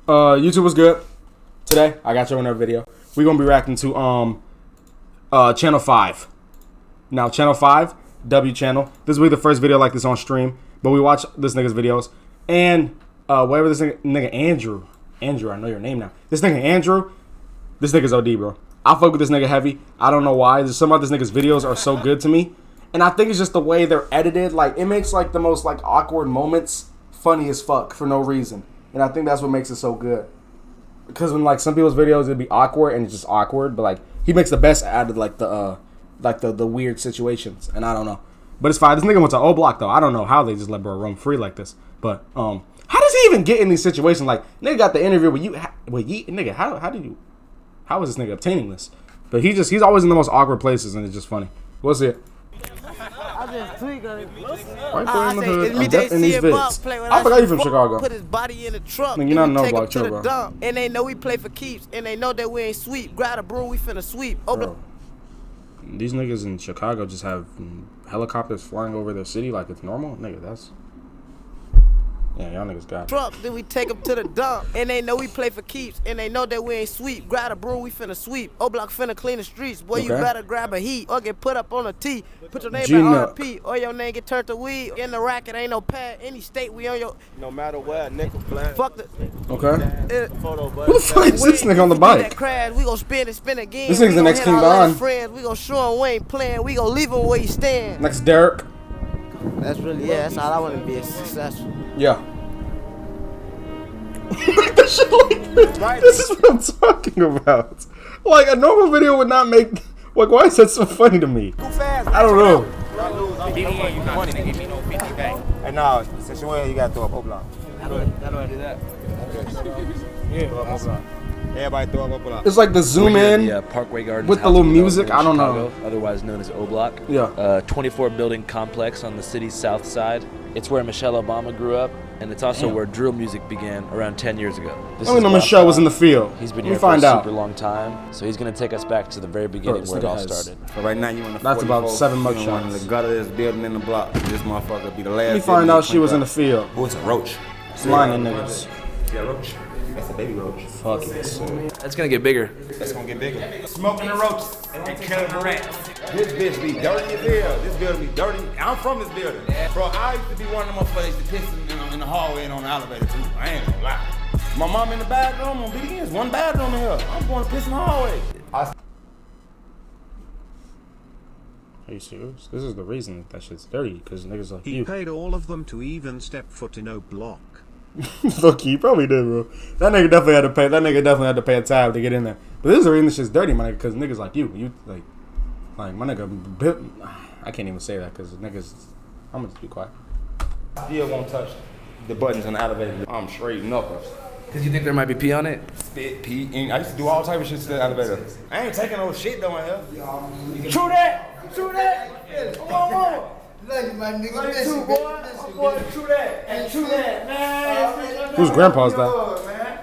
YouTube was good. Today, I got you another video. We're gonna be reacting to Channel 5. Now, Channel 5, W channel. This will be the first video like this on stream. But we watch this nigga's videos. And whatever this nigga Andrew, I know your name now. This nigga Andrew, this nigga's OD, bro. I fuck with this nigga heavy. I don't know why. There's some of this nigga's videos are so good to me. And I think it's just the way they're edited. Like, it makes like the most like awkward moments funny as fuck for no reason. And I think that's what makes it so good. Because when like some people's videos it'd be awkward and it's just awkward, but like he makes the best out of like the weird situations. And I don't know. But it's fine. This nigga went to OBlock though. I don't know how they just let bro roam free like this. But how does he even get in these situations? Like, nigga got the interview with you. Nigga, how is this nigga obtaining this? But he's always in the most awkward places, and it's just funny. What's it? I just tweak on it. White boy in the hood. I'm deaf in these vids. I forgot you from Chicago. Put his body in the truck. You're not no block chill, bro. And they know we play for keeps, and they know that we ain't sweep. Grab a broom, we finna sweep. Bro, these niggas in Chicago just have helicopters flying over their city like it's normal. Nigga, that's... Yeah, y'all niggas got it. Truck, then we take them to the dump. And they know we play for keeps. And they know that we ain't sweep. Grab a broom, we finna sweep. OBlock finna clean the streets. Boy, you better grab a heat or get put up on a T. Put your name at RP or your name get turned to weed. In the racket, ain't no pad. Any state we on your... No matter where, nickel flat. Fuck the... Okay. Who the fuck is this nigga on the bike? Crash, we gon' spin and spin again. This nigga's the next King Don. Friends, we gon' show him we ain't playing. We gon' leave him where he stand. Next Derek. That's really, yeah, that's all I want to be successful. Yeah. Like that shit like this. Right. This is what I'm talking about. Like, a normal video would not make... Like, why is that so funny to me? I don't know. Hey, now, since you're in, you gotta throw up OBlock. How do I do that? Yeah. Throw up OBlock. Everybody throw up OBlock. It's like the zoom in Parkway Gardens with the little music. I don't know. Otherwise known as OBlock. Yeah. 24 building complex on the city's south side. It's where Michelle Obama grew up, and it's also where drill music began around 10 years ago. I don't know Michelle was in the field. He's been here for a super long time, so he's gonna take us back to the very beginning where it all started. So right now you in the That's about 7 mugshots. mugshots. The gutter is building in the block. This motherfucker be the last. Let me find out she was in the field. Oh, it's a roach. Lying niggas. Yeah, roach. That's a baby roach. Fuck it. That's gonna get bigger. That's gonna get bigger. Smoking the roaches and killing the rats. This bitch be dirty as hell. This building be dirty. I'm from this building. Bro, I used to be one of them motherfuckers that piss in the hallway and on the elevator too. I ain't gonna lie. My mom in the bathroom on BDN's one bathroom in here. I'm going to piss in the hallway. Are you serious? This is the reason that shit's dirty, because niggas like you. He paid all of them to even step foot in OBlock. Fuck you, probably did, bro. That nigga definitely had to pay. That nigga definitely had to pay a tab to get in there. But this is the reason this shit's dirty, my nigga, because niggas like you like my nigga. I can't even say that because niggas. I'm gonna just be quiet. Still won't touch the buttons on the elevator. I'm straight knuckles. Cause you think there might be pee on it? Spit, pee, and I used to do all type of shit to the elevator. I ain't taking no shit though in here. True that. True that. Come on. Love you, my nigga. Love you too, boy. I'm going to true that. And true that, man. Whose grandpa's that?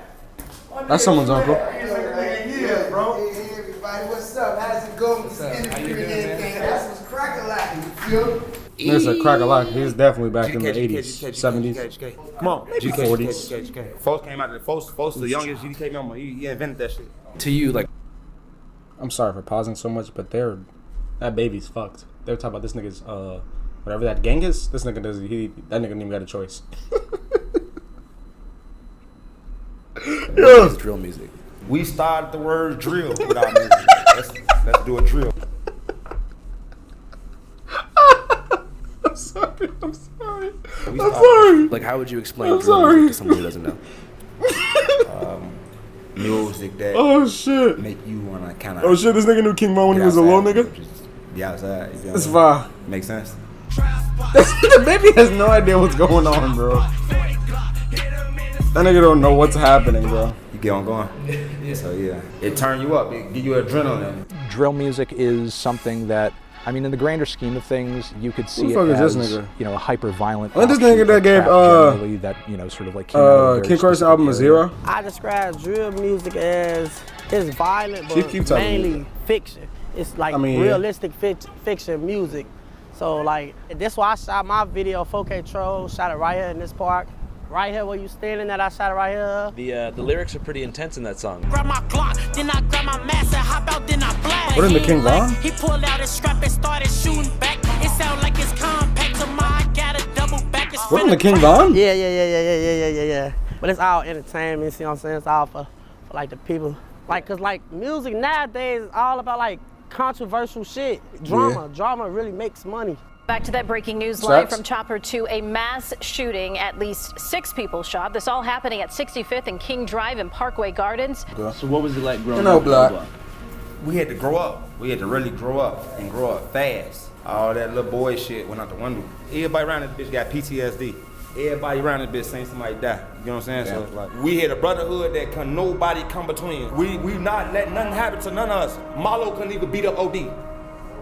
That's someone's uncle. Yeah, bro. Hey, everybody, what's up? How's it going? How you doing, man? That's what's crack-a-lack, you feel? There's a crack-a-lack. He's definitely back in the 80s, 70s. Come on. 40s. Folks came out of Folks, the youngest GDK member. He invented that shit. To you, like... I'm sorry for pausing so much, but that baby's fucked. They're talking about this nigga's, whatever that gang is, this nigga that nigga didn't even got a choice. It's drill music. We started the word drill with our music. Let's do a drill. I'm sorry. Like, how would you explain drill music to someone who doesn't know? Music that shit. make you wanna kind of. Oh shit, this nigga knew King Mo when he was a little nigga? Be outside. That's fine. Makes sense. The baby has no idea what's going on, bro. That nigga don't know what's happening, bro. You get on going. So yeah, it turn you up. It give you adrenaline. Drill music is something that, I mean, in the grander scheme of things, you could see it as, you know, a hyper-violent. This nigga that gave that, you know, sort of like King Carson album a 0. I describe drill music as it's violent, but mainly fiction. It's like realistic fiction music. So like, that's why I shot my video 4K Troll. Shot it right here in this park. right here where you standing at, I shot it right here. The lyrics are pretty intense in that song. Grab my Glock, then I grab my mask and hop out, then I blast. What in the King Von? He pulled out his strap and started shooting back. It sound like it's compact to mine, got a double back. What in the King Von? Yeah. But it's all entertainment, see what I'm saying? It's all for like the people. Like, cause like music nowadays is all about like controversial shit. Drama really makes money. Back to that breaking news live from Chopper 2, a mass shooting. At least 6 people shot. This all happening at 65th and King Drive in Parkway Gardens. So what was it like growing up? OBlock. We had to grow up. We had to really grow up and grow up fast. All that little boy shit went out the window. Everybody around this bitch got PTSD. Everybody around this bitch saying somebody die. You know what I'm saying? Yeah. So it's like, we had a brotherhood that can nobody come between. We not letting nothing happen to none of us. Marlo couldn't even beat up OD.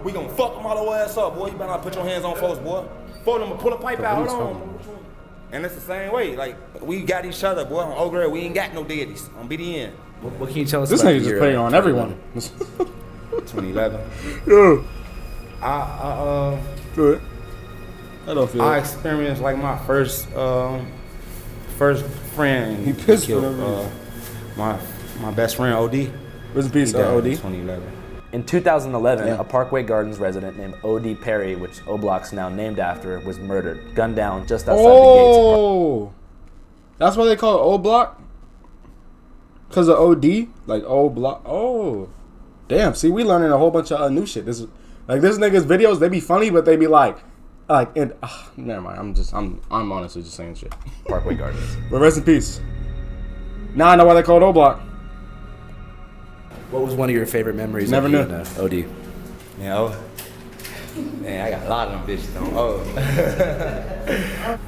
We gonna fuck Marlo ass up, boy. You better not put your hands on folks, boy. For them to pull a pipe out, hold on. And it's the same way. Like, we got each other, boy. On Old Grade, we ain't got no deities on BDN. What can you tell us this about nigga just playing on everyone. 2011. Yeah. I don't feel I experienced like my first friend. He pissed killed my best friend OD. Rest in peace, OD. 2011. In 2011, a Parkway Gardens resident named O.D. Perry, which O-Block's now named after, was murdered, gunned down just outside the gates. Oh, that's why they call it O-Block? Because of O.D.? Like O-Block? Oh. Damn, see, we learning a whole bunch of new shit. This is like this nigga's videos, they be funny, but they be like and never mind. I'm honestly just saying shit. Parkway Gardens. But rest in peace. Now I know why they call it O-Block. What was one of your favorite memories Never of knew. you and OD? You know? Man, I got a lot of them bitches on. Oh.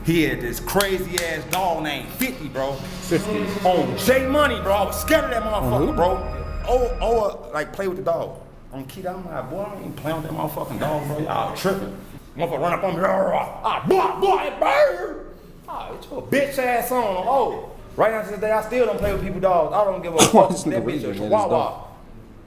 He had this crazy ass dog named 50, bro. 50. On J Money, bro. I was scared of that motherfucker, bro. Like play with the dog. On Keith, I'm like, boy, I ain't playing with that motherfucking dog, bro. Y'all tripping. Motherfucker run up on me. Boy, bird. It's your bitch ass on. Oh. Right now to this day, I still don't play with people dogs. I don't give a fuck. That bitch is chihuahua.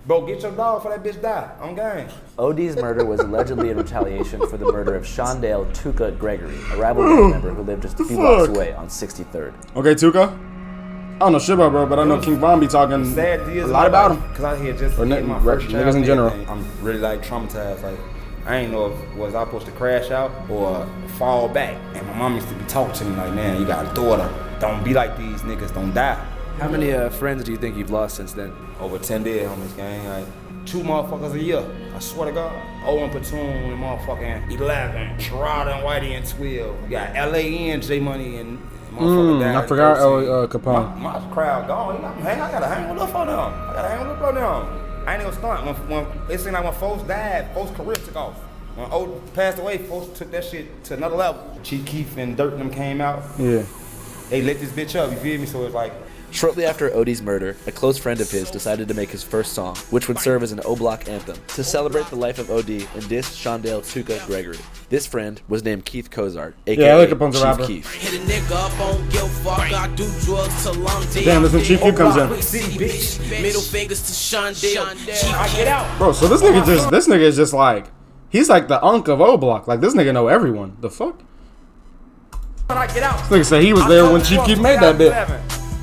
Bro, get your dog for that bitch die. On game. OD's murder was allegedly in retaliation for the murder of Shondale Tuka Gregory, a rival gang member who lived just a few blocks away on 63rd. Okay, Tuka. I don't know shit about bro, but I know King Von be talking a lot about him. Cause I hear just or my first niggas in general. I'm really like traumatized. Like I ain't know if was I supposed to crash out or fall back. And my mom used to be talking to me like, man, you got a daughter. Don't be like these niggas. Don't die. How many friends do you think you've lost since then? Over 10 dead on this gang. Like 2 motherfuckers a year. I swear to God. Owen Platoon and motherfucking 11. Trotter and Whitey and 12. You got LAN, J Money and motherfucker died. I forgot Capone. My crowd gone. I gotta hang with up on them. I gotta hang with up on them. I ain't gonna stunt. When it seemed like when folks died, folks' careers took off. When Old passed away, folks took that shit to another level. Chief Keef and Dirt and them came out. Yeah. They lit this bitch up, you feel me? So it's like. Shortly after OD's murder, a close friend of his decided to make his first song, which would serve as an O-Block anthem, to celebrate the life of OD and diss Shondale Tuka Gregory. This friend was named Keith Cozart, aka Chief Keef. Hit a nigga up on Gil Fuck, I do drugs till I'm dead. Damn, this when Chief Keef comes in. Middle fingers to Shondale. I get out. Bro, so this nigga is just like, he's like the unk of O-Block. Like this nigga know everyone. The fuck? When I get out. This nigga said he was there when Chief Keef made that bit.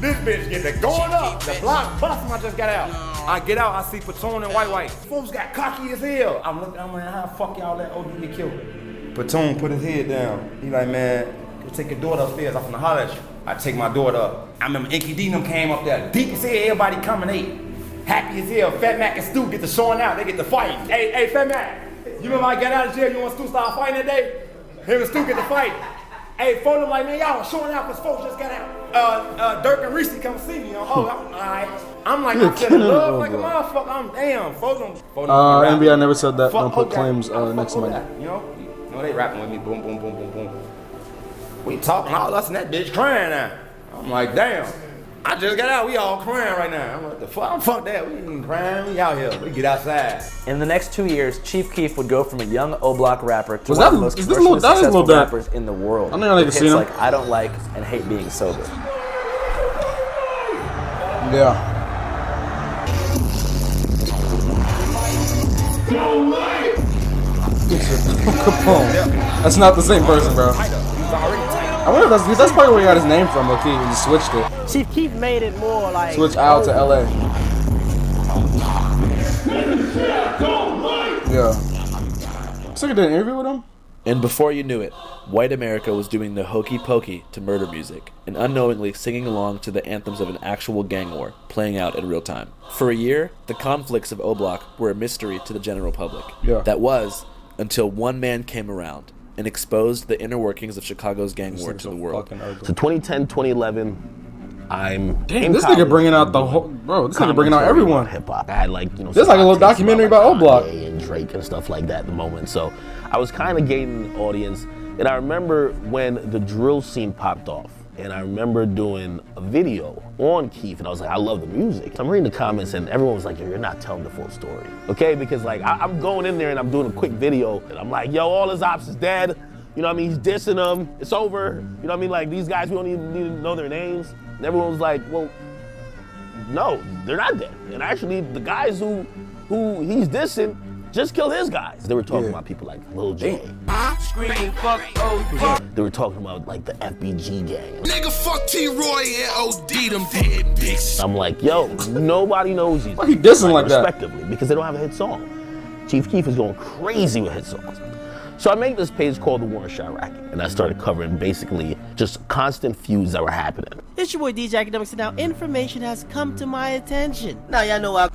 This bitch get the going up. The block busting. I just got out. I get out. I see Platoon and White. Folks got cocky as hell. I'm looking. I'm like, how the fuck y'all let OD get killed? Platoon put his head down. He like, man, you take your daughter upstairs. I'm finna holler at you. I take my daughter up. I remember Inky D them came up there. Deep as hell. Everybody coming in. Happy as hell. Fat Mac and Stu get the showing out. They get the fighting. Hey, Fat Mac. You remember I got out of jail? You want Stu start fighting that day? Him and Stu get the fight. Hey, phone them like, man, y'all showing out because folks just got out. Dirk and Reese come see me. I'm like, I'm feeling love like a motherfucker. I'm damn. Folks them. NBA never said that. Don't put claims next to my name. You know, they rapping with me. Boom, boom, boom, boom, boom. We talking all us and that bitch crying now. I'm like, damn. I just got out. We all crying right now. I'm like, the fuck? Fuck that. We ain't crying. We out here. We get outside. In the next 2 years, Chief Keef would go from a young O-Block rapper to one of the most is commercially this successful Lil rappers in the world. I know I with can see hits him. like I Don't Like and Hate Being Sober. Yeah. Capone. That's not the same person, bro. I wonder if that's probably where he got his name from. Okay, he just switched it. Chief Keef made it more like Switch out to LA. Yeah. Looks like I did an interview with him. And before you knew it, white America was doing the hokey pokey to murder music and unknowingly singing along to the anthems of an actual gang war playing out in real time. For a year, the conflicts of OBlock were a mystery to the general public. Yeah. That was until one man came around and exposed the inner workings of Chicago's gang war to the world. So 2010, 2011, I'm Damn, this nigga bringing out the whole, bro. This nigga bringing out everyone. Hip hop. I had like, you know, this is like a little documentary about OBlock and Drake and stuff like that at the moment. So I was kind of gaining an audience, and I remember when the drill scene popped off, and I remember doing a video on Keith, and I was like, I love the music. I'm reading the comments, and everyone was like, yo, you're not telling the full story, okay? Because like I'm going in there and I'm doing a quick video, and I'm like, yo, all his ops is dead. You know what I mean? He's dissing them. It's over. You know what I mean? Like these guys, we don't even need to know their names. And everyone was like, well, no, they're not dead. And actually, the guys who he's dissing just killed his guys. They were talking about people like Lil J. They were talking about like the FBG gang. Nigga, fuck T-Roy and OD, them dead bitches. I'm like, yo, nobody knows these. Why he dissing like that? Respectively, because they don't have a hit song. Chief Keef is going crazy with hit songs. So I made this page called The War in Chirac, and I started covering basically just constant feuds that were happening. It's your boy DJ Academics, and now information has come to my attention. Now y'all know I.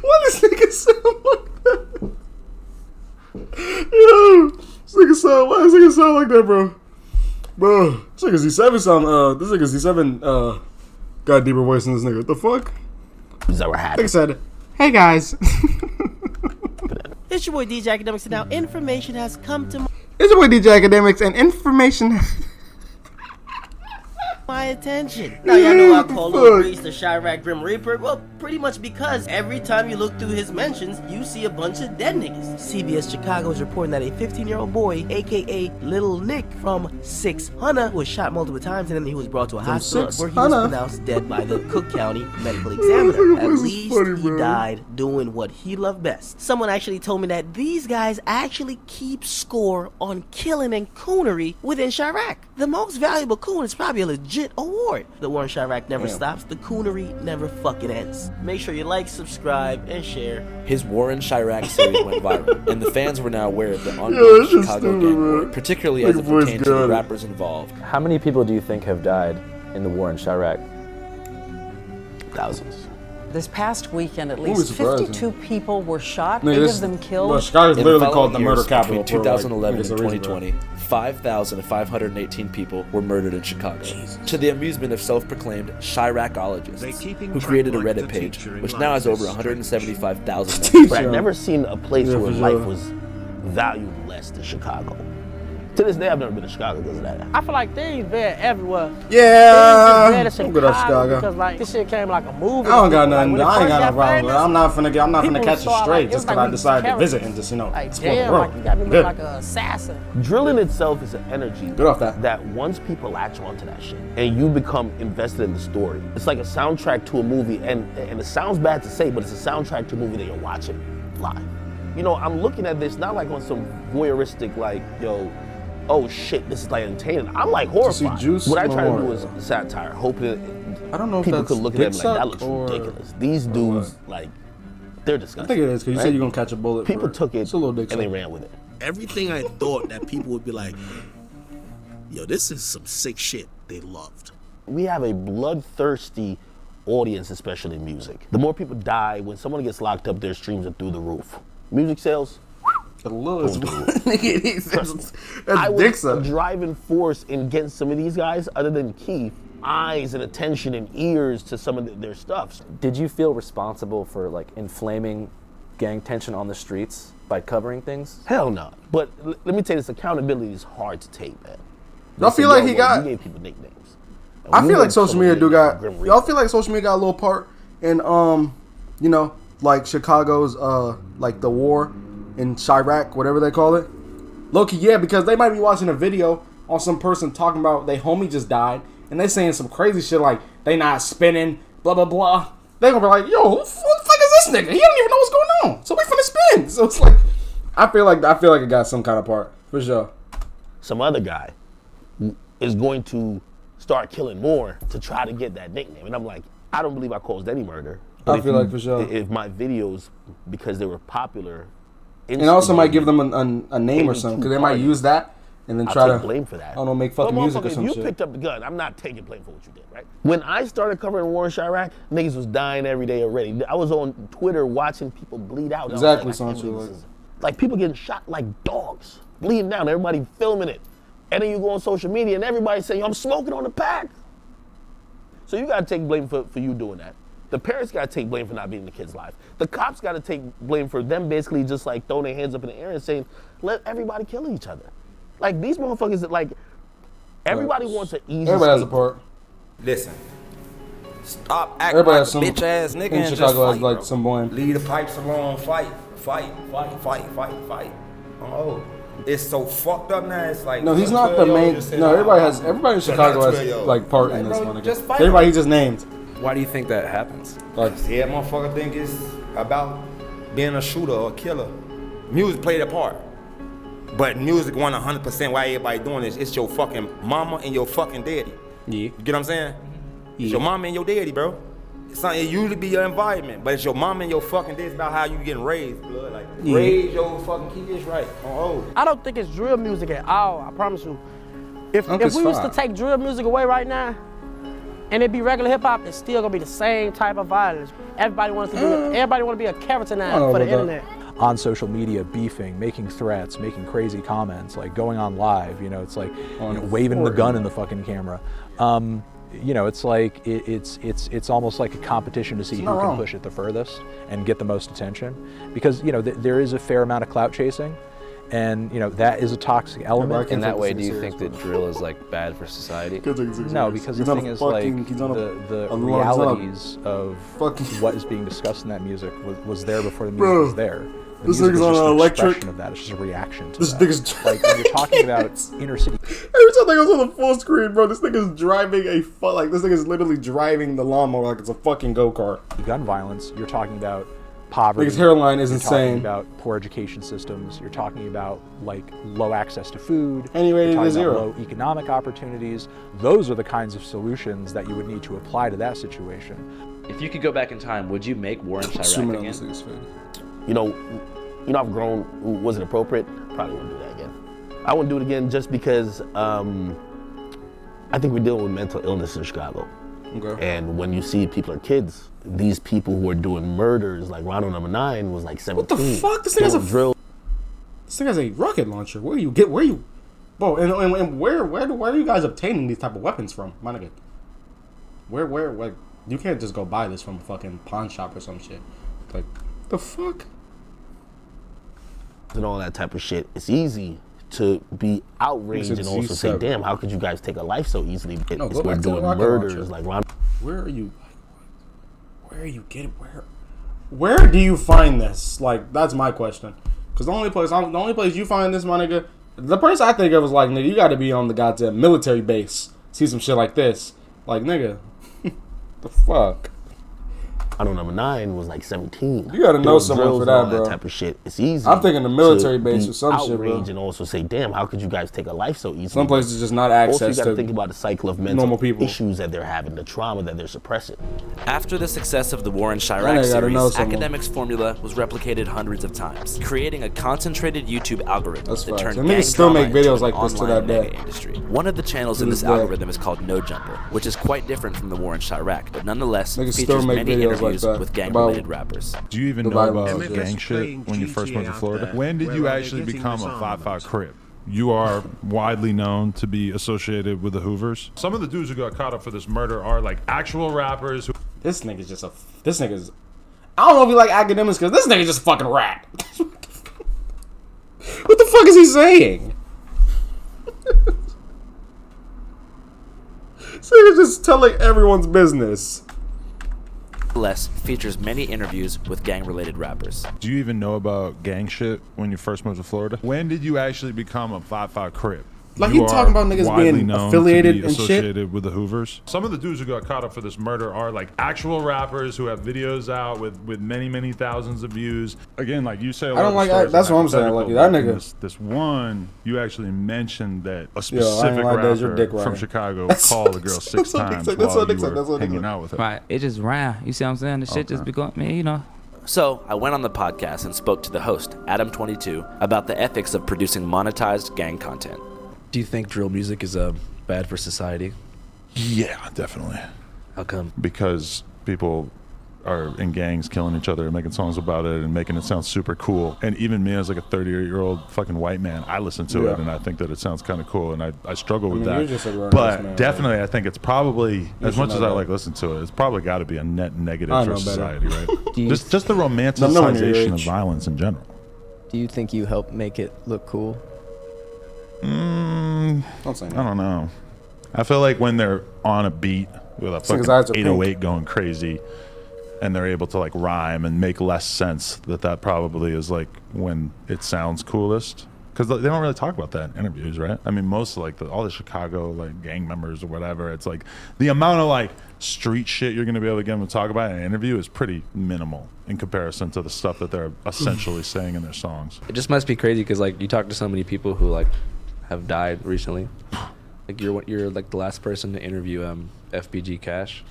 Why this nigga sound like that? Yo, why does nigga sound like that, bro? Bro, this nigga Z7 sound, this nigga Z7, got a deeper voice than this nigga. What the fuck? That were happening. Nigga said, hey guys. It's your boy DJ Academics, and now information has come to It's your boy DJ Academics, and information my attention. Now y'all know I call Lil Breeze the Chirac Grim Reaper. Well, pretty much because every time you look through his mentions, you see a bunch of dead niggas. CBS Chicago is reporting that a 15-year-old boy, aka Little Nick from 600, was shot multiple times, and then he was brought to a hospital where he was pronounced dead by the Cook County medical examiner. At least he died doing what he loved best. Someone actually told me that these guys actually keep score on killing and coonery within Chirac. The most valuable coon is probably a legit award. The war in Chirac never stops. The coonery never fucking ends. Make sure you like, subscribe, and share. His War in Chirac series went viral, and the fans were now aware of the ongoing Chicago gang war, particularly as it pertained to the rappers involved. How many people do you think have died in the war in Chirac? Thousands. This past weekend, at least 52 people were shot, 8 of them killed. Well, Chicago's literally called the murder capital. Between 2011 and 2020, 5,518 people were murdered in Chicago. To the amusement of self-proclaimed Chiracologists, who created a Reddit page, which now has over 175,000 members. But I've never seen a place where life was valued less than Chicago. To this day, I've never been to Chicago because of that. I feel like things bad everywhere. Yeah, I'm good at Chicago because like this shit came like a movie. I don't got nothing. I ain't got no problem with it. I'm not finna catch it straight just because I decided to visit and just explore the world. Like, you got me looking like an assassin. Drilling itself is an energy Good off that once people latch onto that shit and you become invested in the story, it's like a soundtrack to a movie, and it sounds bad to say, but it's a soundtrack to a movie that you're watching live. You know, I'm looking at this not like on some voyeuristic like, yo, oh shit, this is like entertaining. I'm like horrified. What I try to do is satire, hoping I don't know if people that's could look at them like that looks ridiculous. These dudes, like, they're disgusting. I think it is because you said you're gonna catch a bullet. People took it and they ran with it. Everything I thought that people would be like, yo, this is some sick shit, they loved. We have a bloodthirsty audience, especially in music. The more people die, when someone gets locked up, their streams are through the roof. Music sales, I was a driving force in getting some of these guys, other than Keith, eyes and attention and ears to some of their stuff. Did you feel responsible for like inflaming gang tension on the streets by covering things? Hell no. But let me tell you, this accountability is hard to take, man. Y'all feel like he got? You gave people nicknames. I feel like social media y'all feel like social media got a little part in you know, like Chicago's like the war in Chirac, whatever they call it. Low-key, yeah, because they might be watching a video on some person talking about they homie just died, and they saying some crazy shit like they not spinning, blah blah blah. They gonna be like, yo, who the fuck is this nigga? He don't even know what's going on. So we finna spin. So it's like, I feel like it got some kind of part for sure. Some other guy is going to start killing more to try to get that nickname, and I'm like, I don't believe I caused any murder. I feel like for sure. If my videos, because they were popular, and also might give them a name or something, because they might use that and then try to blame for that. I don't know, make fucking music or some shit. You picked up the gun. I'm not taking blame for what you did, right? When I started covering war in Chirac, niggas was dying every day already. I was on Twitter watching people bleed out. Exactly, like people getting shot like dogs, bleeding down. Everybody filming it, and then you go on social media and everybody saying, "I'm smoking on the pack." So you gotta take blame for you doing that. The parents gotta take blame for not being in the kid's life. The cops gotta take blame for them basically just like throwing their hands up in the air and saying, "Let everybody kill each other." Like these motherfuckers, like everybody wants an easy. Everybody has a part. Listen, stop acting like a bitch ass nigga and just fight, like some boy. Leave the pipes alone. Fight. Oh, it's so fucked up now. It's like no, he's not the main. No, everybody in Chicago has like part in this one. Everybody he just named. Why do you think that happens? Like, yeah, motherfucker think it's about being a shooter or a killer. Music played a part. But music won 100% why everybody doing this. It's your fucking mama and your fucking daddy. Yeah. You get what I'm saying? Yeah. It's your mama and your daddy, bro. It usually be your environment, but it's your mama and your fucking daddy. It's about how you getting raised, blood. Like, raise your fucking kids right. I don't think it's drill music at all, I promise you. If we was to take drill music away right now, and it be regular hip hop, it's still gonna be the same type of violence. Everybody wants to do it. Everybody want to be a character now for the internet. On social media, beefing, making threats, making crazy comments, like going on live. You know, it's like waving the gun in the fucking camera. You know, it's like it's almost like a competition to see who can push it the furthest and get the most attention. Because you know there is a fair amount of clout chasing. And you know that is a toxic element. In that way, do you think that drill is like bad for society? No, because the thing is like the realities of what is being discussed in that music was there before the music was there. The this music is on just an electric. expression of that. It's just a reaction to this that. Nigga's like when you're talking about inner city. Every time they goes on the full screen, bro, this nigga's driving this nigga's literally driving the lawnmower like it's a fucking go-kart. Gun violence. You're talking about poverty. His hairline is insane. You're talking about poor education systems. You're talking about like low access to food. Anyway, you're talking about low economic opportunities. Those are the kinds of solutions that you would need to apply to that situation. If you could go back in time, would you make war in Chirac again? You know, I've grown. Was it appropriate? Probably wouldn't do that again. I wouldn't do it again just because I think we're dealing with mental illness in Chicago. Okay. And when you see people are kids, these people who are doing murders, like Ronald No. 9 was like 17. What the fuck? This thing has a drill. This thing has a rocket launcher. Bro, and where are you guys obtaining these type of weapons from, my nigga? Where you can't just go buy this from a fucking pawn shop or some shit. Like, the fuck? And all that type of shit. It's easy to be outraged and also say, damn, how could you guys take a life so easily? No, we're doing murders like Ron. Where are you getting where do you find this? Like, that's my question. Because the only place you find this, my nigga, the place I think of is like, nigga, you gotta be on the goddamn military base. See some shit like this. Like, nigga, the fuck? I don't know, No. 9 was like 17. You gotta know someone for that, bro. That type of shit. It's easy. I'm thinking the military base or some shit, bro. And also say, damn, how could you guys take a life so easily? Some places just not access also, you gotta to think about the cycle of mental issues that they're having, the trauma that they're suppressing. After the success of the War in Chirac series, Academic's formula was replicated hundreds of times, creating a concentrated YouTube algorithm that turned gang still make videos like this to that day. Industry. One of the channels in this algorithm is called No Jumper, which is quite different from the War in Chirac, but nonetheless features many interviews with gang-related rappers. Do you even know about gang shit when you first went to Florida? When did you actually become a 5'5" Crip? You are widely known to be associated with the Hoovers. Some of the dudes who got caught up for this murder are like actual rappers. This nigga's I don't know if you like Academics because this nigga just fucking rap. What the fuck is he saying? This nigga's just telling everyone's business. Less features many interviews with gang-related rappers. Do you even know about gang shit when you first moved to Florida? When did you actually become a 5'5" Crip? Like, you talking about niggas being affiliated and associated with the Hoovers. Some of the dudes who got caught up for this murder are like actual rappers who have videos out with many thousands of views. Again, like you say, a lot I don't like that. That's what I'm saying. Like that nigga. This one, you actually mentioned that a specific rapper from Chicago called the girl 6 times while you were hanging out with her. Right. It just ran. You see what I'm saying? The shit just be going, man, you know. So I went on the podcast and spoke to the host, Adam22, about the ethics of producing monetized gang content. Do you think drill music is bad for society? Yeah, definitely. How come? Because people are in gangs killing each other and making songs about it and making it sound super cool. And even me as like a 38-year-old fucking white man, I listen to it and I think that it sounds kind of cool, and I struggle with that. But definitely I think it's probably, as much as I like listen to it, it's probably got to be a net negative for society, right? just the romanticization of violence in general. Do you think you help make it look cool? I don't know. I feel like when they're on a beat with a fucking 808 going crazy and they're able to like rhyme and make less sense, that probably is like when it sounds coolest. Because they don't really talk about that in interviews, right? I mean, most of like all the Chicago like gang members or whatever, it's like the amount of like street shit you're gonna be able to get them to talk about in an interview is pretty minimal in comparison to the stuff that they're essentially saying in their songs. It just must be crazy because like you talk to so many people who like have died recently. Like you're like the last person to interview FBG Cash.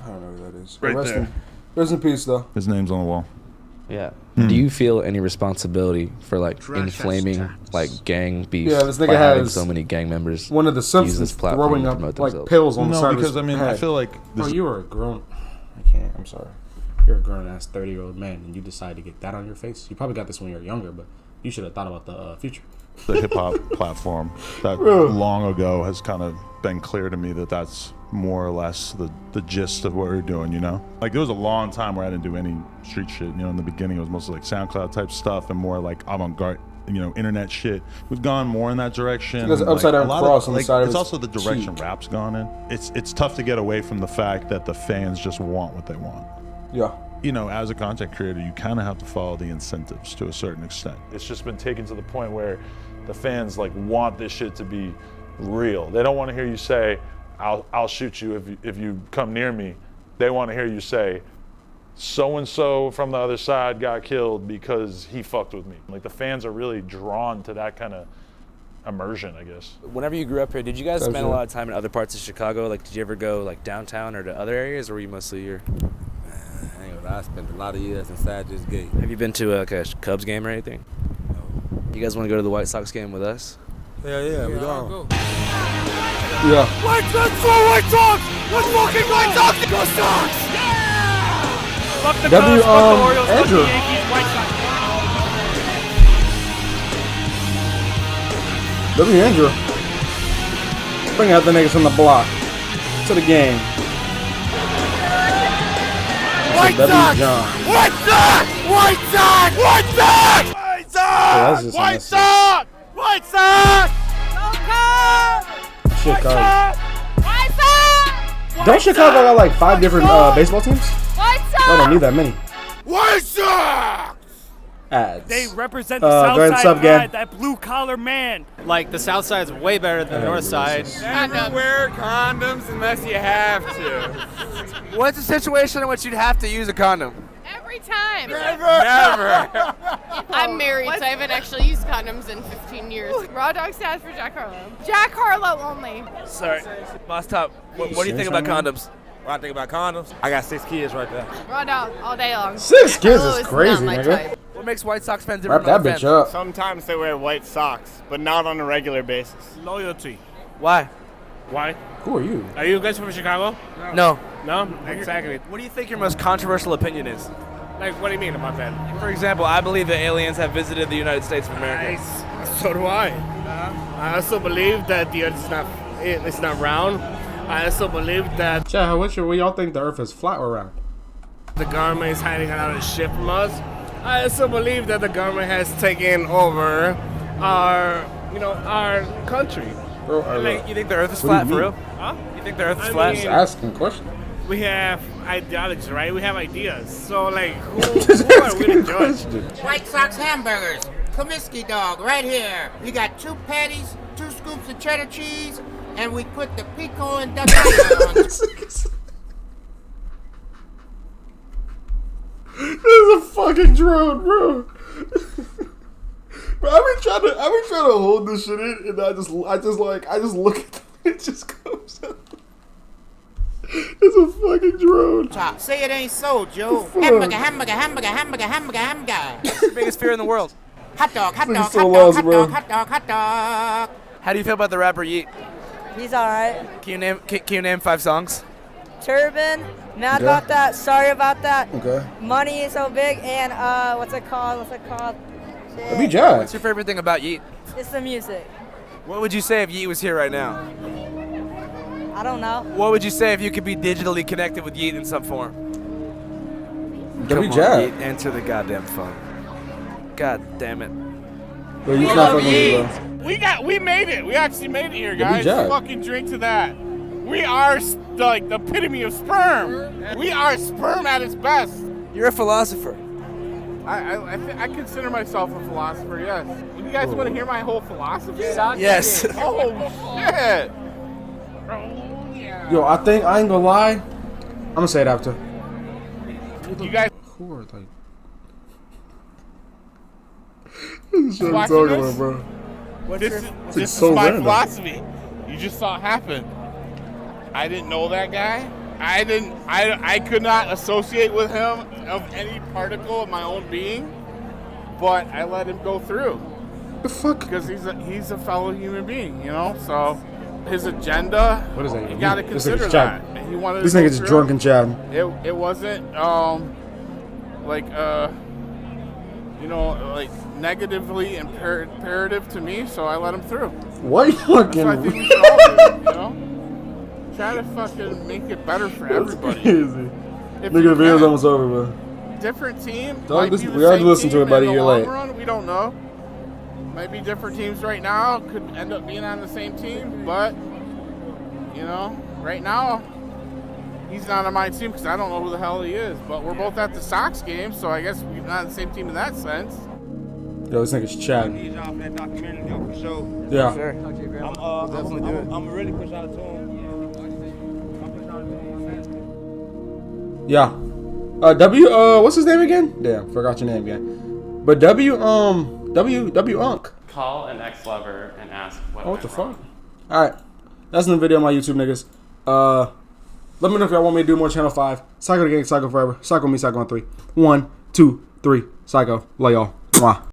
I don't know who that is. Right Rest in peace, though. His name's on the wall. Yeah. Do you feel any responsibility for like inflaming like gang beef? Yeah, this nigga has so many gang members. One of the Simpsons throwing up like pills on the side of his head. I feel like you were a grown. I can't. I'm sorry. You're a grown ass 30-year-old man, and you decide to get that on your face. You probably got this when you were younger, but you should have thought about the future. The hip hop platform that long ago has kind of been clear to me that that's more or less the gist of what we're doing, you know? Like there was a long time where I didn't do any street shit, you know. In the beginning it was mostly like SoundCloud type stuff and more like avant-garde, you know, internet shit. We've gone more in that direction. There's an upside down cross on the side of his It's also the direction rap's gone in. It's tough to get away from the fact that the fans just want what they want. Yeah. You know, as a content creator, you kind of have to follow the incentives to a certain extent. It's just been taken to the point where the fans like want this shit to be real. They don't want to hear you say, I'll shoot you if you come near me. They want to hear you say, so-and-so from the other side got killed because he fucked with me. Like the fans are really drawn to that kind of immersion, I guess. Whenever you grew up here, did you guys spend a lot of time in other parts of Chicago? Like, did you ever go like downtown or to other areas, or were you mostly here? I spent a lot of years inside this gate. Have you been to like a Cubs game or anything? No. You guys want to go to the White Sox game with us? Yeah, we go. Yeah. Let's go White Sox! Let's fucking White Sox! Go Sox! Yeah! Fuck the Cubs, fuck the Orioles, fuck the Yankees, White Sox. Andrew. Bring out the niggas from the block to the game. White Sox! White Sox! White Sox! White Sox! White Sox! White Sox! White Sox! Chicago. White Sox! Don't Chicago got like 5 different baseball teams? White Sox! I don't need that many. White Sox! Ads. They represent the South Side pride, that blue-collar man. Like, the South Side's way better than the North Side. Never wear condoms unless you have to. What's a situation in which you'd have to use a condom? Every time. Never. I'm married, so I haven't actually used condoms in 15 years. Raw dog stands for Jack Harlow. Jack Harlow only. Sorry. Boss Top, what do you think about condoms? What I think about condoms? I got 6 kids right there. Raw dog all day long. 6 kids is crazy, nigga. What makes White Sox fans different Wrap that bitch up. Sometimes they wear white socks, but not on a regular basis. Loyalty. Why? Why? Who are you? Are you guys from Chicago? No. No? Exactly. What do you think your most controversial opinion is? Like, what do you mean about that? For example, I believe that aliens have visited the United States of America. Nice. So do I. I also believe that the Earth is not round. I also believe that... Chad, we all think the Earth is flat or round? The government is hiding out of shit from us. I also believe that the government has taken over our country. You think the Earth is flat for real? Huh? You think the Earth is flat? Just asking a question. We have ideology, right? We have ideas. So, like, who are we to judge? White Sox hamburgers. Comiskey dog right here. You got 2 patties, 2 scoops of cheddar cheese, and we put the pico and duck on. This is a fucking drone, bro. Bro, I be trying to hold this shit in, and I just look at it, it just comes out. It's a fucking drone. Say it ain't so, Joe. Hamburger, hamburger, hamburger, hamburger, hamburger, hamburger. What's the biggest fear in the world? Hot dog, hot dog, hot so dog, lousy, hot bro. dog, hot dog, hot dog. How do you feel about the rapper Yeet? He's alright. Can you name 5 songs? Turban, mad Okay. about that, sorry about that. Okay. Money is so big, and what's it called? That'd be jazz. What's your favorite thing about Yeet? It's the music. What would you say if Yeet was here right now? I don't know. What would you say if you could be digitally connected with Yeet in some form? That'd be Come on, jazz. Yeet, answer the goddamn phone. God damn it. Bro, you not fucking with me, bro. We made it. We actually made it here, That'd be guys. jazz. Fucking drink to that. We are like the epitome of sperm. We are sperm at its best. You're a philosopher. I consider myself a philosopher. Yes. You guys want to hear my whole philosophy? Yes. Oh shit. Yo, I think I ain't gonna lie. I'm gonna say it after. You guys. Who are like? This is what I'm talking about, bro. This so is my random. philosophy. You just saw it happen. I didn't know that guy. I could not associate with him of any particle of my own being, but I let him go through. The fuck? Because he's a fellow human being, you know. So his agenda. What is that? You got to This consider nigga's that. chatting. And he wanted This to go nigga's through. drunk and chatting. It wasn't like negatively imperative to me, so I let him through. What fucking? That's what I think we should all do, you know? Try to fucking make it better for everybody. Crazy. If Nigga, you the video's can. almost over, bro. Different team. Dog, might this- be the we gotta same listen to team it about in a the year long late. run, we don't know. Might be different teams right now. Could end up being on the same team, but you know, right now he's not on my team because I don't know who the hell he is. But we're both at the Sox game, so I guess we're not on the same team in that sense. Yo, this nigga's chatting. Yeah. Sure. I'm really push out to him. Yeah. What's his name again? Damn, forgot your name again. But W Unk. Call an ex-lover and ask what Oh, what the went wrong. fuck? Alright. That's in the video on my YouTube, niggas. Let me know if y'all want me to do more Channel 5. Psycho the Gang, Psycho Forever. Psycho me, Psycho on 3. 1, 2, 3. Psycho. Love y'all. Mwah.